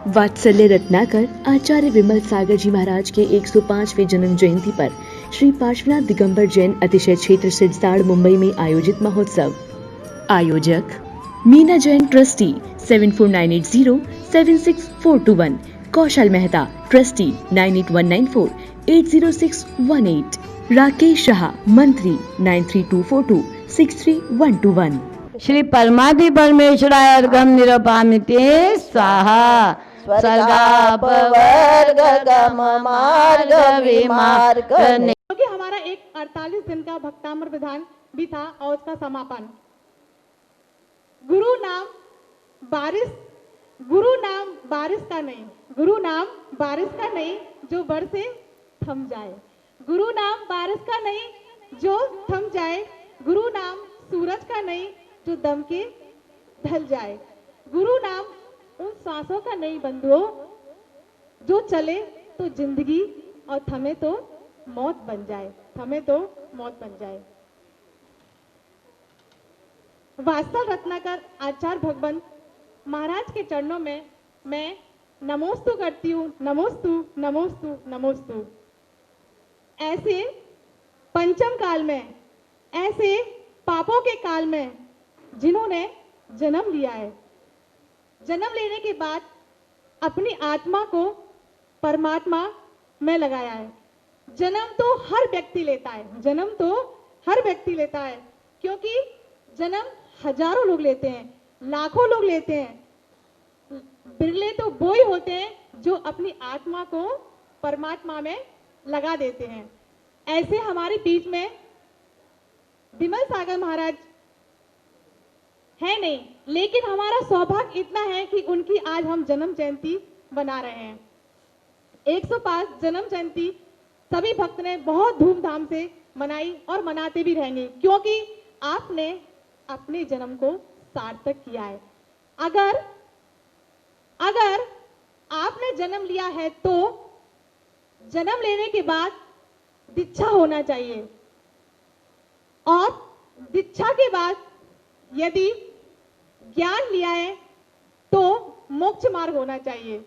वात्सल्य रत्नाकर आचार्य विमल सागर जी महाराज के 105वें जन्म जयंती पर श्री पार्श्वनाथ दिगंबर जैन अतिशय क्षेत्र सिरसाड़ मुंबई में आयोजित महोत्सव। आयोजक मीना जैन ट्रस्टी 7498076421, कौशल मेहता ट्रस्टी 9819480618, राकेश शाह मंत्री 9324263121। श्री परमाधि परमेश्वराय अर्घम निरपामिते स्वाहा। स्वर्गापवर्ग गम मार्ग विमार्ग। क्योंकि हमारा एक 48 दिन का भक्तामृत विधान भी था और उसका समापन गुरु नाम बारिश का नहीं, गुरु नाम बारिश का नहीं जो बरसे थम जाए, गुरु नाम बारिश का नहीं जो थम जाए, गुरु नाम सूरज का नहीं जो दम के ढल जाए, गुरु नाम उन सांसों का नहीं बंधुओं जो चले तो जिंदगी और थमे तो मौत बन जाए, थमे तो मौत बन जाए। वात्सल रत्नाकर आचार्य भगवंत महाराज के चरणों में मैं नमोस्तु करती हूँ, नमोस्तु नमोस्तु नमोस्तु। ऐसे पंचम काल में, ऐसे पापों के काल में जिन्होंने जन्म लिया है, जन्म लेने के बाद अपनी आत्मा को परमात्मा में लगाया है। जन्म तो हर व्यक्ति लेता है, जन्म तो हर व्यक्ति लेता है, क्योंकि जन्म हजारों लोग लेते हैं, लाखों लोग लेते हैं, बिरले तो वो ही होते हैं जो अपनी आत्मा को परमात्मा में लगा देते हैं। ऐसे हमारे बीच में विमल सागर महाराज है नहीं, लेकिन हमारा सौभाग्य इतना है कि उनकी आज हम जन्म जयंती बना रहे हैं। 105 जन्म जयंती सभी भक्त ने बहुत धूमधाम से मनाई और मनाते भी रहेंगे, क्योंकि आपने अपने जन्म को सार्थक किया है। अगर आपने जन्म लिया है तो जन्म लेने के बाद दीक्षा होना चाहिए, और दीक्षा के बाद यदि ज्ञान लिया है तो मोक्ष मार्ग होना चाहिए,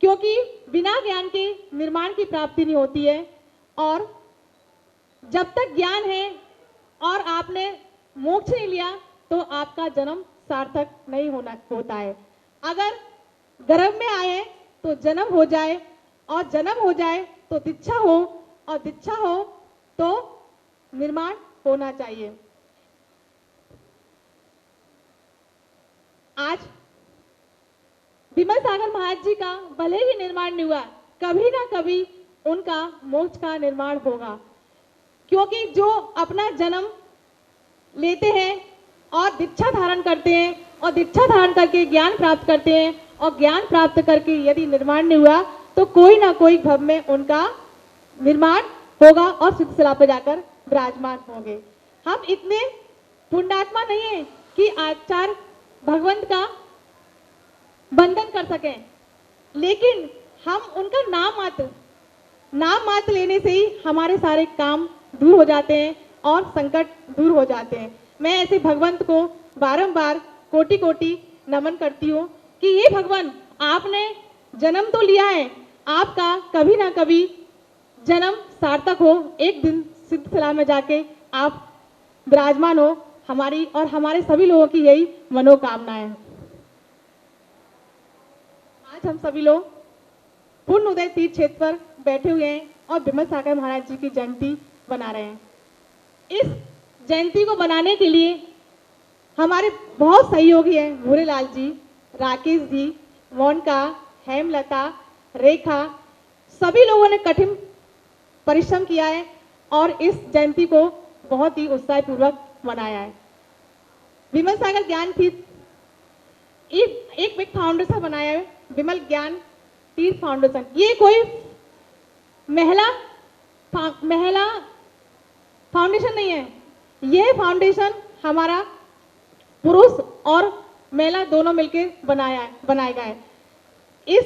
क्योंकि बिना ज्ञान के निर्माण की प्राप्ति नहीं होती है। और जब तक ज्ञान है और आपने मोक्ष नहीं लिया तो आपका जन्म सार्थक नहीं होता है। अगर गर्भ में आए तो जन्म हो जाए, और जन्म हो जाए तो दीक्षा हो, और दीक्षा हो तो निर्माण होना चाहिए। आज विमल सागर महाराज जी का भले ही निर्माण नहीं हुआ, कभी ना कभी उनका मोक्ष का निर्माण होगा, क्योंकि जो अपना जन्म लेते हैं और दीक्षा धारण करते हैं, और दीक्षा धारण करके ज्ञान प्राप्त करते हैं, और ज्ञान प्राप्त करके यदि निर्माण नहीं हुआ तो कोई ना कोई भव में उनका निर्माण होगा और सिद्ध सलाह पर जाकर विराजमान होंगे। हम इतने पुण्यात्मा नहीं है कि आचार्य भगवंत का बंधन कर सकें, लेकिन हम उनका नाम मात्र लेने से ही हमारे सारे काम दूर हो जाते हैं और संकट दूर हो जाते हैं। मैं ऐसे भगवंत को बारंबार कोटि कोटि नमन करती हूँ कि ये भगवान, आपने जन्म तो लिया है, आपका कभी ना कभी जन्म सार्थक हो, एक दिन सिद्ध सलाह में जाके आप विराजमान हो। हमारी और हमारे सभी लोगों की यही मनोकामना है। आज हम सभी लोग पूर्ण उदय तीर्थ क्षेत्र पर बैठे हुए हैं और विमल सागर महाराज जी की जयंती बना रहे हैं। इस जयंती को बनाने के लिए हमारे बहुत सहयोगी हैं, भूरेलाल जी, राकेश जी, मोनिका, हेमलता, रेखा, सभी लोगों ने कठिन परिश्रम किया है और इस जयंती को बहुत ही उत्साहपूर्वक मनाया है। विमल सागर ज्ञान तीर्थ एक फाउंडेशन बनाया है, विमल ज्ञान तीर्थ फाउंडेशन। ये कोई महिला फाउंडेशन नहीं है, यह फाउंडेशन हमारा पुरुष और महिला दोनों मिलकर बनाया गया है। इस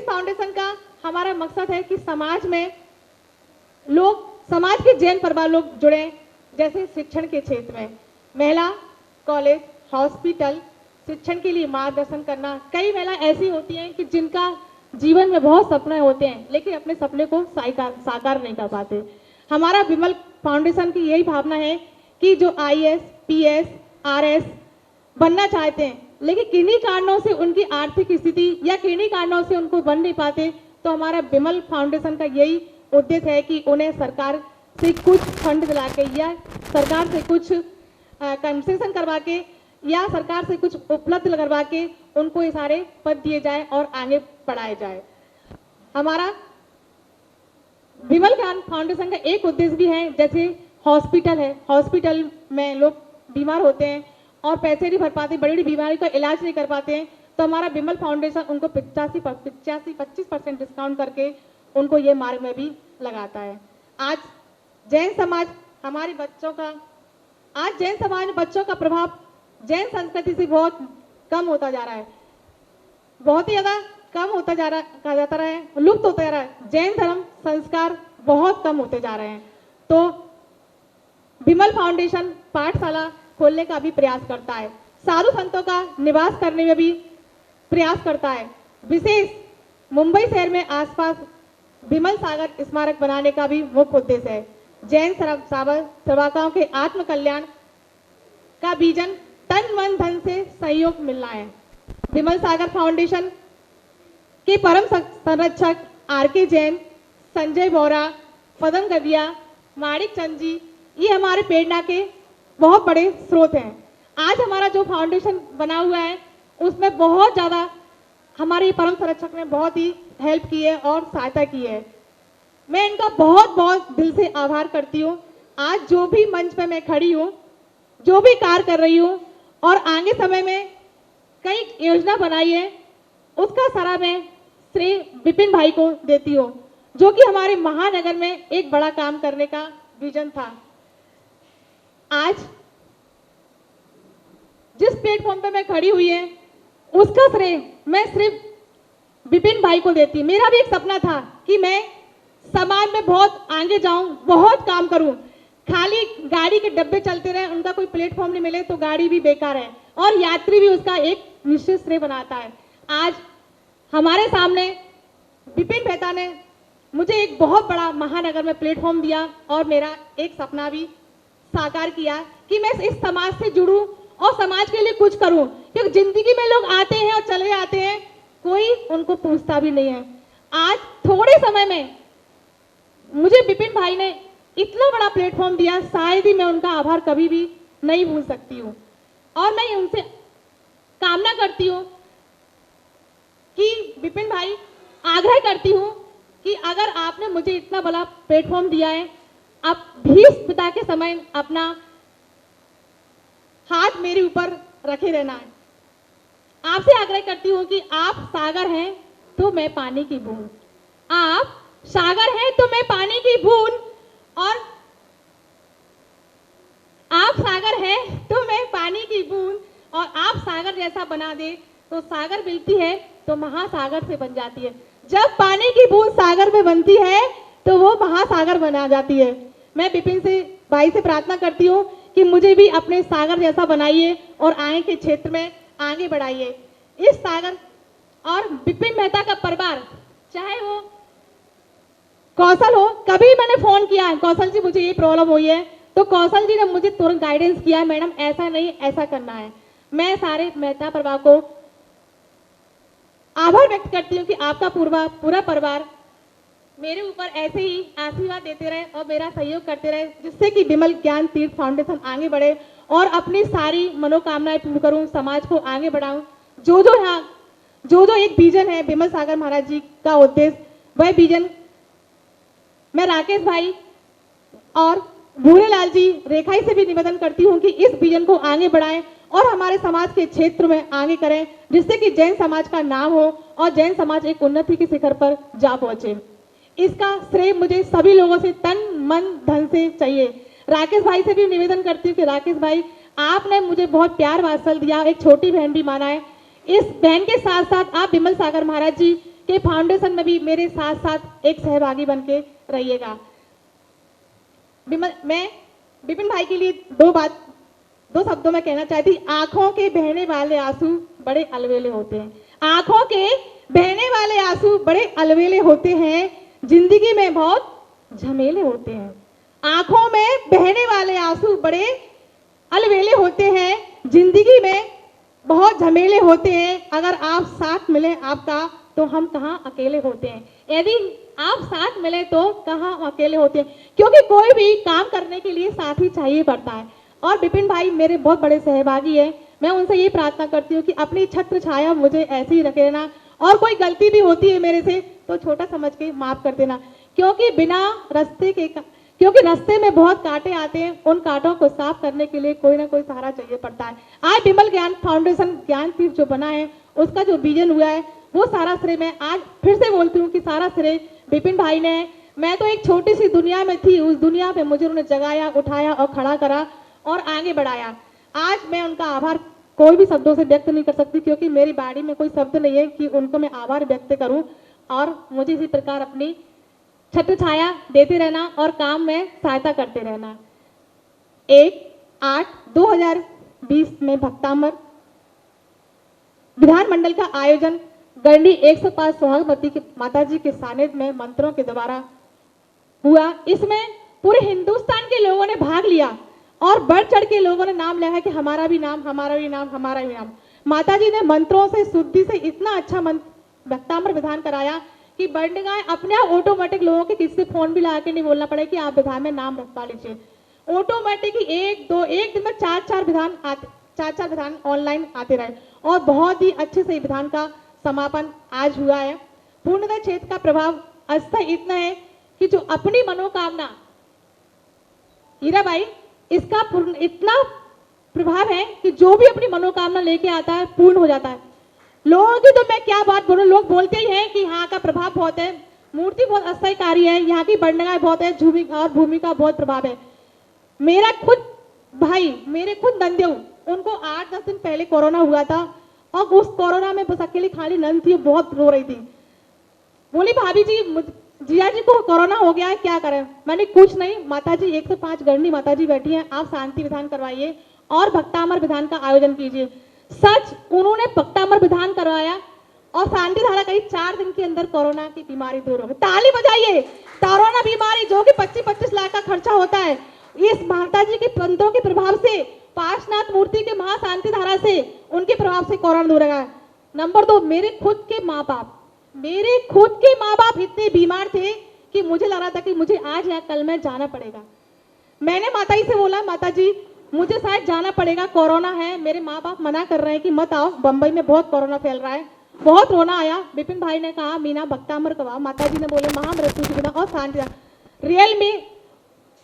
फाउंडेशन का हमारा मकसद है कि समाज के जैन परिवार लोग जुड़े, जैसे शिक्षण के क्षेत्र में महिला कॉलेज, हॉस्पिटल, शिक्षण के लिए मार्गदर्शन करना। कई महिला ऐसी होती हैं कि जिनका जीवन में बहुत सपने होते हैं लेकिन अपने सपने को साकार नहीं कर पाते। हमारा विमल फाउंडेशन की यही भावना है कि जो IAS, PS, RS बनना चाहते हैं लेकिन किन्हीं कारणों से उनकी आर्थिक स्थिति या किन्हीं कारणों से उनको बन नहीं पाते, तो हमारा विमल फाउंडेशन का यही उद्देश्य है कि उन्हें सरकार से कुछ फंड दिला के या सरकार से कुछ कंसेशन करवा के या सरकार से कुछ उपलब्ध करवा के उनको ये सारे पद दिए जाए और आगे बढ़ाए जाए। हमारा विमल फाउंडेशन का एक उद्देश्य भी है, जैसे हॉस्पिटल है, हॉस्पिटल में लोग बीमार होते हैं और पैसे नहीं भर पाते, बड़ी बड़ी बीमारी का इलाज नहीं कर पाते हैं, तो हमारा विमल फाउंडेशन उनको 25% डिस्काउंट करके उनको ये मार्ग में भी लगाता है। आज जैन समाज हमारे बच्चों का जैन समाज में बच्चों का प्रभाव जैन संस्कृति से बहुत कम होता जा रहा है, बहुत ही ज्यादा कम होता जा रहा है, लुप्त होता जा रहा है। जैन धर्म संस्कार बहुत कम होते जा रहे हैं, तो विमल फाउंडेशन पाठशाला खोलने का भी प्रयास करता है, साधु संतों का निवास करने में भी प्रयास करता है। विशेष मुंबई शहर में आसपास विमल सागर स्मारक बनाने का भी मुख्य उद्देश्य है। जैन श्रावकों के आत्म कल्याण का विजन तन मन धन से सहयोग मिलना है। विमल सागर फाउंडेशन के परम संरक्षक RK जैन, संजय बोरा, पदम गदिया, माणिक चंद जी, ये हमारे प्रेरणा के बहुत बड़े स्रोत हैं। आज हमारा जो फाउंडेशन बना हुआ है उसमें बहुत ज़्यादा हमारे परम संरक्षक ने बहुत ही हेल्प की है और सहायता की है। मैं इनका बहुत बहुत दिल से आभार करती हूँ। आज जो भी मंच पे मैं खड़ी हूँ, जो भी कार्य कर रही हूँ और आगे समय में कई योजना बनाई है, उसका सारा मैं श्रेय विपिन भाई को देती हूँ, जो कि हमारे महानगर में एक बड़ा काम करने का विजन था। आज जिस प्लेटफॉर्म पे मैं खड़ी हुई है उसका श्रेय मैं सिर्फ विपिन भाई को देती। मेरा भी एक सपना था कि मैं समाज में बहुत आगे जाऊं, बहुत काम करूं, खाली गाड़ी के डब्बे चलते रहे, उनका कोई प्लेटफॉर्म नहीं मिले तो गाड़ी भी बेकार है और यात्री भी उसका एक निश्चित श्रेय बनाता है। आज हमारे सामने विपिन मेहता ने मुझे एक बहुत बड़ा महानगर में प्लेटफॉर्म दिया और मेरा एक सपना भी साकार किया कि मैं इस समाज से जुड़ूं और समाज के लिए कुछ करूं, क्योंकि जिंदगी में लोग आते हैं और चले जाते हैं, कोई उनको पूछता भी नहीं है। आज थोड़े समय में मुझे विपिन भाई ने इतना बड़ा प्लेटफॉर्म दिया, शायद ही मैं उनका आभार कभी भी नहीं भूल सकती हूँ। और मैं उनसे कामना करती हूँ कि विपिन भाई, आग्रह करती हूँ कि अगर आपने मुझे इतना बड़ा प्लेटफॉर्म दिया है, आप भीष्म पिता के समय अपना हाथ मेरे ऊपर रखे रहना है। आपसे आग्रह करती हूँ कि आप सागर हैं तो मैं पानी की बूंद, आप सागर हैं तो मैं पानी की बूंद, और आप सागर हैं तो मैं पानी की बूंद, और आप सागर जैसा बना दे तो सागर मिलती है तो महासागर से बन जाती है। जब पानी की बूंद सागर में बनती है तो वो महासागर बना जाती है। मैं विपिन भाई से प्रार्थना करती हूँ कि मुझे भी अपने सागर जैसा बनाइए और आगे के क्षेत्र में आगे बढ़ाइए। इस सागर और विपिन मेहता का परिवार, चाहे वो कौशल हो, कभी मैंने फोन किया कौशल जी मुझे ये प्रॉब्लम हुई है, तो कौशल जी ने मुझे तुरंत गाइडेंस किया, मैडम ऐसा नहीं ऐसा करना है। मैं सारे मेहता परिवार को आभार व्यक्त करती हूँ कि आपका पूरा परिवार मेरे ऊपर ऐसे ही आशीर्वाद देते रहे और मेरा सहयोग करते रहे, जिससे कि विमल ज्ञान तीर्थ फाउंडेशन आगे बढ़े और अपनी सारी मनोकामनाएं पूर्ण करूं, समाज को आगे बढ़ाऊं। जो एक विजन है विमल सागर महाराज जी का उद्देश्य, वह विजन मैं राकेश भाई और भूरेलाल जी, रेखाई से भी निवेदन करती हूं कि इस विजन को आगे बढ़ाएं और हमारे समाज के क्षेत्र में आगे करें, जिससे कि जैन समाज का नाम हो और जैन समाज एक उन्नति के शिखर पर जा पहुंचे। इसका श्रेय मुझे सभी लोगों से तन मन धन से चाहिए। राकेश भाई से भी निवेदन करती हूँ कि राकेश भाई, आपने मुझे बहुत प्यार वात्सल दिया, एक छोटी बहन भी माना है। इस बहन के साथ साथ आप विमल सागर महाराज जी के फाउंडेशन में भी मेरे साथ साथ एक सहभागी बन के रहिएगा। मैं विपिन भाई के लिए दो बात दो शब्दों में कहना चाहती, आंखों के बहने वाले आंसू बड़े अलबेले होते हैं। आंखों के बहने वाले आंसू बड़े अलबेले होते हैं, जिंदगी में बहुत झमेले होते हैं। आंखों में बहने वाले आंसू बड़े अलबेले होते हैं, जिंदगी में बहुत झमेले होते हैं। अगर आप साथ मिले आपका तो हम कहाँ अकेले होते हैं। यदि आप साथ मिले तो कहाँ अकेले होते हैं, क्योंकि कोई भी काम करने के लिए साथी चाहिए पड़ता है। और विपिन भाई मेरे बहुत बड़े सहभागी हैं। मैं उनसे ये प्रार्थना करती हूँ कि अपनी छत्र छाया मुझे ऐसे ही रखे ना, और कोई गलती भी होती है मेरे से तो छोटा समझ के माफ कर देना, क्योंकि रास्ते में बहुत कांटे आते हैं। उन कांटों को साफ करने के लिए कोई ना कोई सहारा चाहिए पड़ता है। आज विमल ज्ञान फाउंडेशन ज्ञानपीठ जो बना है, उसका जो विजन हुआ है, वो सारा श्रेय मैं आज फिर से बोलती हूँ कि सारा श्रेय विपिन भाई ने है। मैं तो एक छोटी सी दुनिया में थी, उस दुनिया में मुझे उन्होंने जगाया, उठाया और खड़ा करा और आगे बढ़ाया। आज मैं उनका आभार कोई भी शब्दों से व्यक्त नहीं कर सकती, क्योंकि मेरी बाड़ी में कोई शब्द नहीं है कि उनको मैं आभार व्यक्त करूं। और मुझे इसी प्रकार अपनी छत्र छाया देते रहना और काम में सहायता करते रहना। 1/8/2020 में भक्तामर विधानमंडल का आयोजन गंडी 105 सोहागमती की माता जी के सानिध्य में मंत्रों के द्वारा हुआ। इसमें पूरे हिंदुस्तान के लोगों ने भाग लिया और बढ़ चढ़ के लोगों ने नाम लिया है कि हमारा भी नाम, हमारा भी नाम, हमारा भी नाम। माता जी ने मंत्रों से, शुद्धि से इतना अच्छा भक्तामर विधान कराया कि बंडगाय अपने आप ऑटोमेटिक लोगों के किसी फोन भी लगा के नहीं बोलना पड़े कि आप विधान में नाम रखवा लीजिए। ऑटोमेटिक ही एक दिन में 4-4 विधान ऑनलाइन आते रहे और बहुत ही अच्छे से विधान का समापन आज हुआ है। पूर्णतः क्षेत्र का प्रभाव अस्थायी इतना है कि जो अपनी मनोकामना, हीरा भाई, इसका इतना प्रभाव है कि जो भी अपनी मनोकामना लेके आता है पूर्ण हो जाता है। लोगों की तो मैं क्या बात बोलूं, लोग बोलते ही हैं कि यहाँ का प्रभाव बहुत है, मूर्ति बहुत अस्थायी कार्य है, यहाँ की बंडगाय बहुत है, भूमि का बहुत प्रभाव है। मेरा खुद भाई, मेरे खुद नंदेऊ, उनको 8-10 दिन पहले कोरोना हुआ था और उस कोरोना में बस अकेली खाली नंद थी, बहुत रो रही थी। बोली भाभी जी, जिया जी को कोरोना हो गया है, क्या करें। मैंने कुछ नहीं, माता जी 105 गढ़नी माता जी बैठी हैं, आप शांति विधान करवाइए और भक्तामर विधान का आयोजन कीजिए। सच उन्होंने भक्तामर विधान करवाया और शांति धारा कही 4 दिन के अंदर कोरोना की बीमारी दूर हो गई। ताली बजाइए। कोरोना बीमारी जो कि 25-25 लाख का खर्चा होता है, इस माता जी के पंतों के प्रभाव से, पार्श्वनाथ मूर्ति के महाशांति धारा से, उनके प्रभाव से कोरोना दूर रहा। नंबर 2, मेरे खुद के माँ बाप इतने बीमार थे कि मुझे लग रहा था कि मुझे आज या कल में जाना पड़ेगा। मैंने माता जी से बोला, माता जी मुझे शायद जाना पड़ेगा, कोरोना है, मेरे माँ बाप मना कर रहे हैं कि मत आओ, बंबई में बहुत कोरोना फैल रहा है। बहुत रोना आया। विपिन भाई ने कहा मीना भक्तामर करवाओ, माता जी ने बोले महामृत्यु की बिना और शांति। रियल में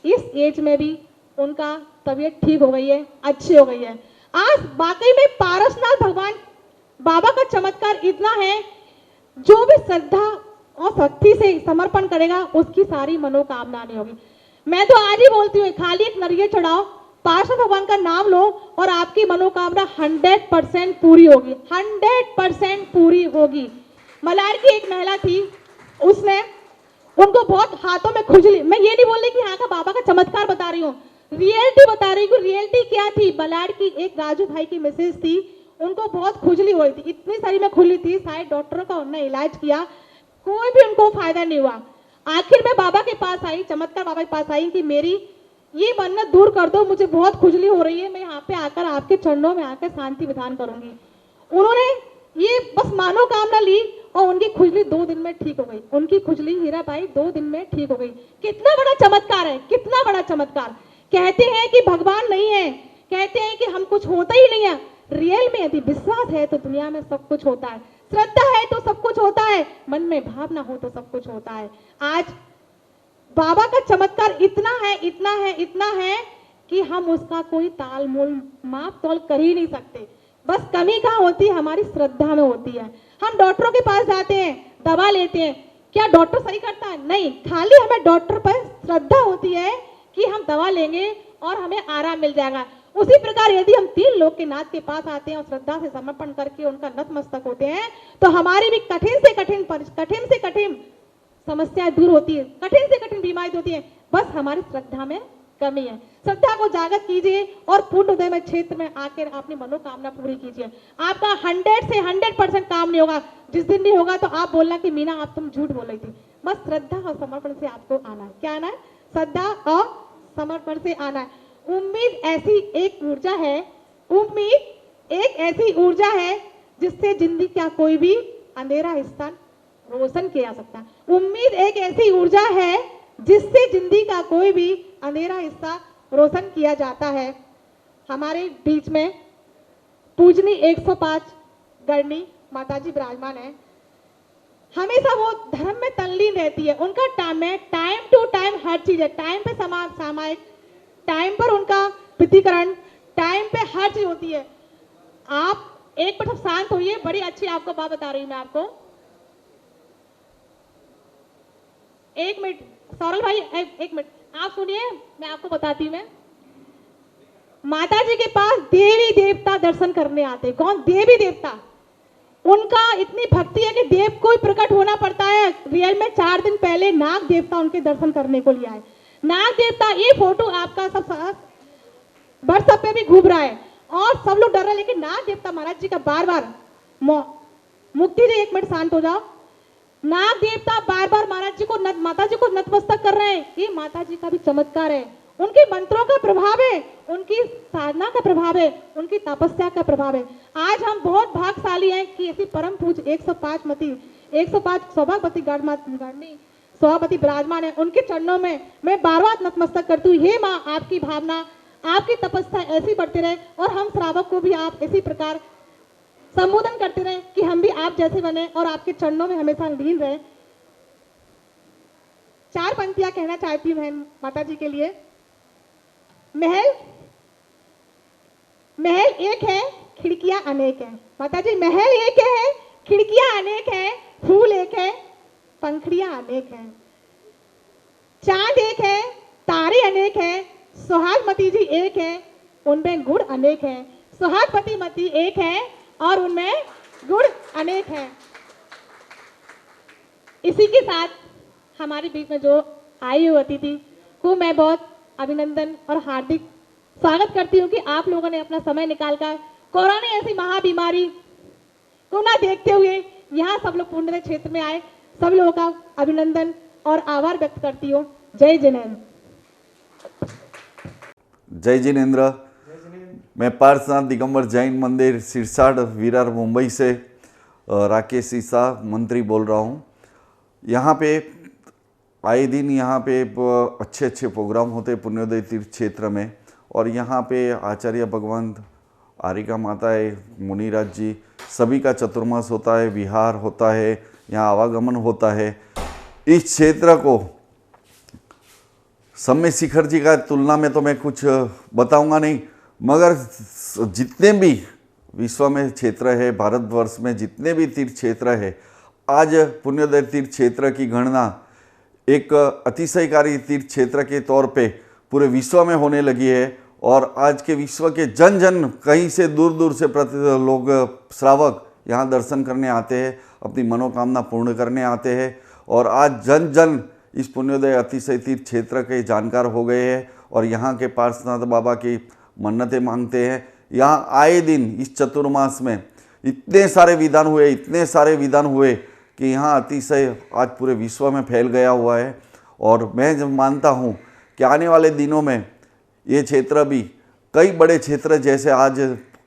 इस एज में भी उनका तबीयत ठीक हो गई है, अच्छी हो गई है। आज वाकई में पारसनाथ भगवान बाबा का चमत्कार इतना है, जो भी श्रद्धा और शक्ति से समर्पण करेगा उसकी सारी मनोकामना नहीं होगी। मैं तो आज ही बोलती हूँ, खाली एक नरियल चढ़ाओ, पार्श्व भगवान का नाम लो और आपकी मनोकामना 100% पूरी होगी, 100% पूरी होगी। मलाड की एक महिला थी, उसने, उनको बहुत हाथों में खुजली, मैं ये नहीं बोल रही कि यहाँ का बाबा का चमत्कार बता रही हूँ, रियलिटी बता रही हूँ। रियलिटी क्या थी, मलाड की एक राजू भाई की मिसेज थी, उनको बहुत खुजली हो रही थी, इतनी सारी में खुजली थी, शायद डॉक्टरों का उन्होंने इलाज किया, कोई भी उनको फायदा नहीं हुआ। आखिर में बाबा के पास आई, चमत्कार बाबा के पास आई कि मेरी ये मन्नत दूर कर दो, मुझे बहुत खुजली हो रही है, मैं यहाँ पे आकर आपके चरणों में आकर शांति विधान करूंगी। उन्होंने ये बस मनोकामना ली और उनकी खुजली 2 दिन में ठीक हो गई। उनकी खुजली हीरा भाई 2 दिन में ठीक हो गई। कितना बड़ा चमत्कार है, कितना बड़ा चमत्कार। कहते हैं कि भगवान नहीं है, कहते हैं कि हम कुछ होता ही नहीं है। रियल में यदि विश्वास है तो दुनिया में सब कुछ होता है, श्रद्धा है तो सब कुछ होता है, मन में भावना हो तो सब कुछ होता है। आज बाबा का चमत्कार इतना है, इतना है, इतना है कि हम उसका कोई ताल मोल माप तोल कर ही नहीं सकते। बस कमी कहाँ होती है, हमारी श्रद्धा में होती है। हम डॉक्टरों के पास जाते हैं, दवा लेते हैं, क्या डॉक्टर सही करता है? नहीं, खाली हमें डॉक्टर पर श्रद्धा होती है कि हम दवा लेंगे और हमें आराम मिल जाएगा। उसी प्रकार यदि हम 3 लोग के नाथ के पास आते हैं और श्रद्धा से समर्पण करके उनका नतमस्तक होते हैं, तो हमारी भी कठिन से कठिन समस्याएं दूर होती है, कठिन से कठिन बीमारी होती है, बस हमारी श्रद्धा में कमी है। श्रद्धा को जागृत कीजिए और पूर्ण उदय में क्षेत्र में आकर अपनी मनोकामना पूरी कीजिए। आपका 100 से 100% काम नहीं होगा। जिस दिन नहीं होगा तो आप बोलना कि मीना आप तुम झूठ बोल रही थी। बस श्रद्धा और समर्पण से आपको आना है। क्या आना है? श्रद्धा और समर्पण से आना है। उम्मीद ऐसी एक ऊर्जा है, उम्मीद एक ऐसी ऊर्जा है जिससे जिंदगी का कोई भी अंधेरा हिस्सा रोशन किया जा सकता है। उम्मीद एक ऐसी ऊर्जा है जिससे जिंदगी का कोई भी अंधेरा हिस्सा रोशन किया जाता है। हमारे बीच में पूजनी 105 गणनी माताजी विराजमान है। हमेशा वो धर्म में तल्लीन रहती है। उनका टाइम टू टाइम हर चीज है। टाइम पे सामायिक, टाइम पर उनका प्रतिकरण, टाइम पे हर चीज होती है। आप एक मिनट शांत होइए, बड़ी अच्छी आपको बात बता रही हूं मैं आपको। एक मिनट सौरल भाई, एक मिनट आप सुनिए, मैं आपको बताती हूँ। मैं माता जी के पास देवी देवता दर्शन करने आते। कौन? देवी देवता। उनका इतनी भक्ति है कि देव को ही प्रकट होना पड़ता है। रियल में 4 दिन पहले नाग देवता उनके दर्शन करने को लिया है। नाग देवता, ये फोटो आपका सब व्हाट्सएप पे भी घूम रहा है और सब लोग डर रहे हैं, लेकिन नाग देवता महाराज जी का बार बार मुक्ति जी, एक मिनट शांत हो जाओ। नाग देवता बार बार महाराज जी को माता जी को नतमस्तक कर रहे हैं। ये माता जी का भी चमत्कार है। उनके मंत्रों का प्रभाव है, उनकी साधना का प्रभाव है, उनकी तपस्या का प्रभाव है। आज हम बहुत भाग्यशाली हैं कि ऐसी परम पूज 105 सौभाग्यवती गणनी सौभाग्यवती विराजमान है। उनके चरणों में मैं बार बार नतमस्तक करती हूँ। हे माँ, आपकी भावना, आपकी तपस्या ऐसी बढ़ती रहे और हम श्रावक को भी आप इसी प्रकार संबोधन करते रहे कि हम भी आप जैसे बने और आपके चरणों में हमेशा लीन रहे। 4 पंक्तियां कहना चाहती हूँ माता जी के लिए। महल एक है, खिड़कियां अनेक है। माता जी, महल एक है, खिड़कियां अनेक है, फूल एक है, पंखड़ियां अनेक है, चांद एक है, तारे अनेक है, सुहागमती जी एक है, उनमें गुण अनेक है। सुहागवती मती एक है और उनमें गुण अनेक है। इसी के साथ हमारे बीच में जो आई हुई अतिथि को मैं बहुत अभिनंदन और हार्दिक स्वागत करती हूँ कि आप लोगों ने अपना समय निकालकर कोरोना ऐसी महाबीमारी को ना देखते हुए यहाँ सब लोग पुण्य क्षेत्र में आए। सब लोगों का अभिनंदन और आभार व्यक्त करती हूँ। जय जिनेंद्र। जय जिनेंद्र। मैं पार्श्वनाथ दिगंबर जैन मंदिर सिरसाट विरार मुंबई से राकेश सीसा मंत्री बोल रहा हूँ। यहाँ पे आए दिन यहाँ पे अच्छे प्रोग्राम होते पुण्योदय तीर्थ क्षेत्र में, और यहाँ पे आचार्य भगवंत, आरिका माता है, मुनिराज जी, सभी का चतुर्मास होता है, विहार होता है, यहाँ आवागमन होता है। इस क्षेत्र को सम्य शिखर जी का तुलना में तो मैं कुछ बताऊंगा नहीं, मगर जितने भी विश्व में क्षेत्र है, भारतवर्ष में जितने भी तीर्थ क्षेत्र है, आज पुण्योदय तीर्थ क्षेत्र की गणना एक अतिशयकारी तीर्थ क्षेत्र के तौर पे पूरे विश्व में होने लगी है। और आज के विश्व के जन जन कहीं से दूर दूर से लोग श्रावक यहाँ दर्शन करने आते हैं, अपनी मनोकामना पूर्ण करने आते हैं। और आज जन जन इस पुण्योदय अतिशय तीर्थ क्षेत्र के जानकार हो गए हैं और यहाँ के पार्श्वनाथ बाबा की मन्नतें मांगते हैं। यहाँ आए दिन इस चतुर्मास में इतने सारे विधान हुए कि यहाँ अतिशय आज पूरे विश्व में फैल गया हुआ है। और मैं जब मानता हूँ कि आने वाले दिनों में ये क्षेत्र भी कई बड़े क्षेत्र जैसे आज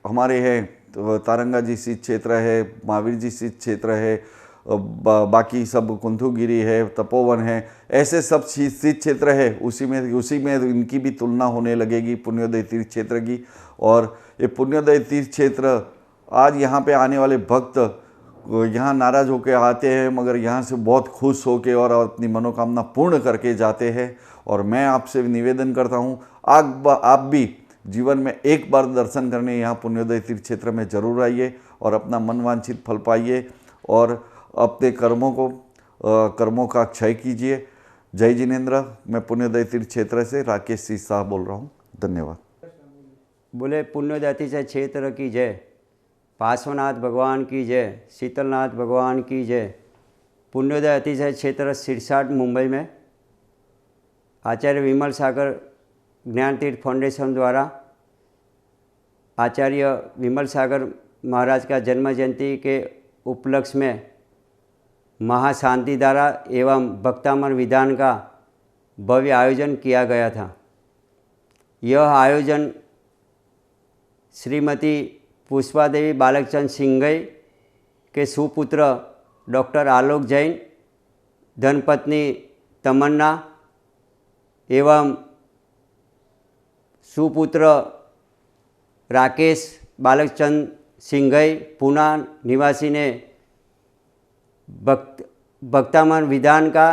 हमारे हैं, तो तारंगा जी सिद्ध क्षेत्र है, महावीर जी सिद्ध क्षेत्र है, बाकी सब कुंथुगिरी है, तपोवन है, ऐसे सब सिद्ध क्षेत्र है, उसी में इनकी भी तुलना होने लगेगी पुण्योदय तीर्थ क्षेत्र की। और ये पुण्योदय तीर्थ क्षेत्र आज यहाँ पे आने वाले भक्त यहाँ नाराज होकर आते हैं, मगर यहाँ से बहुत खुश होकर और अपनी मनोकामना पूर्ण करके जाते हैं। और मैं आपसे निवेदन करता हूँ, आप भी जीवन में एक बार दर्शन करने यहाँ पुण्योदय तीर्थ क्षेत्र में जरूर आइए और अपना मनवांछित फल पाइए और अपने कर्मों का क्षय कीजिए। जय जिनेंद्र। मैं पुण्योदय तीर्थ क्षेत्र से राकेश सीसा बोल रहा हूँ। धन्यवाद। बोले पुण्योदय अतिशय क्षेत्र की जय, पार्श्वनाथ भगवान की जय, शीतलनाथ भगवान की जय। पुण्योदय अतिशय क्षेत्र सिरसाट मुंबई में आचार्य विमल सागर ज्ञानतीर्थ फाउंडेशन द्वारा आचार्य विमल सागर महाराज का जन्म जयंती के उपलक्ष्य में महाशांति धारा एवं भक्तामर विधान का भव्य आयोजन किया गया था। यह आयोजन श्रीमती पुष्पा देवी बालकचंद सिंघई के सुपुत्र डॉक्टर आलोक जैन, धर्मपत्नी तमन्ना एवं सुपुत्र राकेश बालकचंद सिंघई पुणे निवासी ने भक्तामन विधान का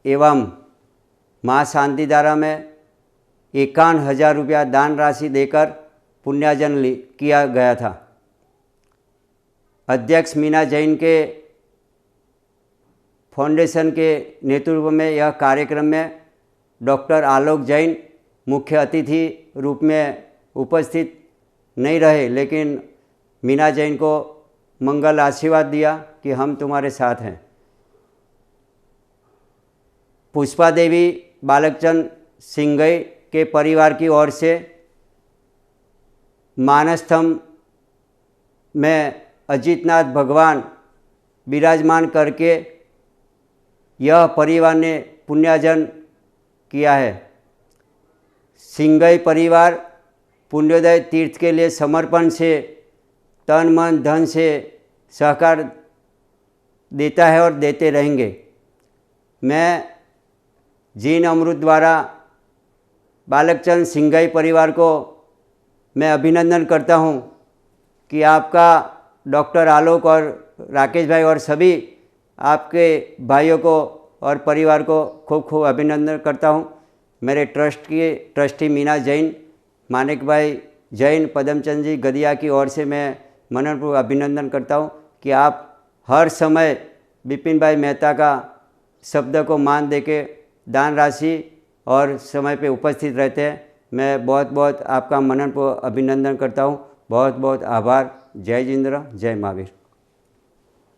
एवं माँ शांतिधारा में 51,000 रुपया दान राशि देकर पुण्यार्जन किया गया था। अध्यक्ष मीना जैन के फाउंडेशन के नेतृत्व में यह कार्यक्रम में डॉक्टर आलोक जैन मुख्य अतिथि रूप में उपस्थित नहीं रहे, लेकिन मीना जैन को मंगल आशीर्वाद दिया कि हम तुम्हारे साथ हैं। पुष्पा देवी बालकचंद सिंघई के परिवार की ओर से मानस्तंभ में अजितनाथ भगवान विराजमान करके यह परिवार ने पुण्यार्जन किया है। सिंघई परिवार पुण्योदय तीर्थ के लिए समर्पण से तन मन धन से सहकार देता है और देते रहेंगे। मैं जीन अमृत द्वारा बालकचंद सिंघई परिवार को मैं अभिनंदन करता हूं कि आपका डॉक्टर आलोक और राकेश भाई और सभी आपके भाइयों को और परिवार को खूब खूब अभिनंदन करता हूं। मेरे ट्रस्ट के ट्रस्टी मीना जैन, मानिक भाई जैन, पदमचंद जी गदिया की ओर से मैं मननपूर्वक अभिनंदन करता हूं कि आप हर समय विपिन भाई मेहता का शब्द को मान देके दान राशि और समय पे उपस्थित रहते हैं। मैं बहुत बहुत आपका मननपूर्वक अभिनंदन करता हूं। बहुत बहुत आभार। जय जिंद्र, जय महावीर।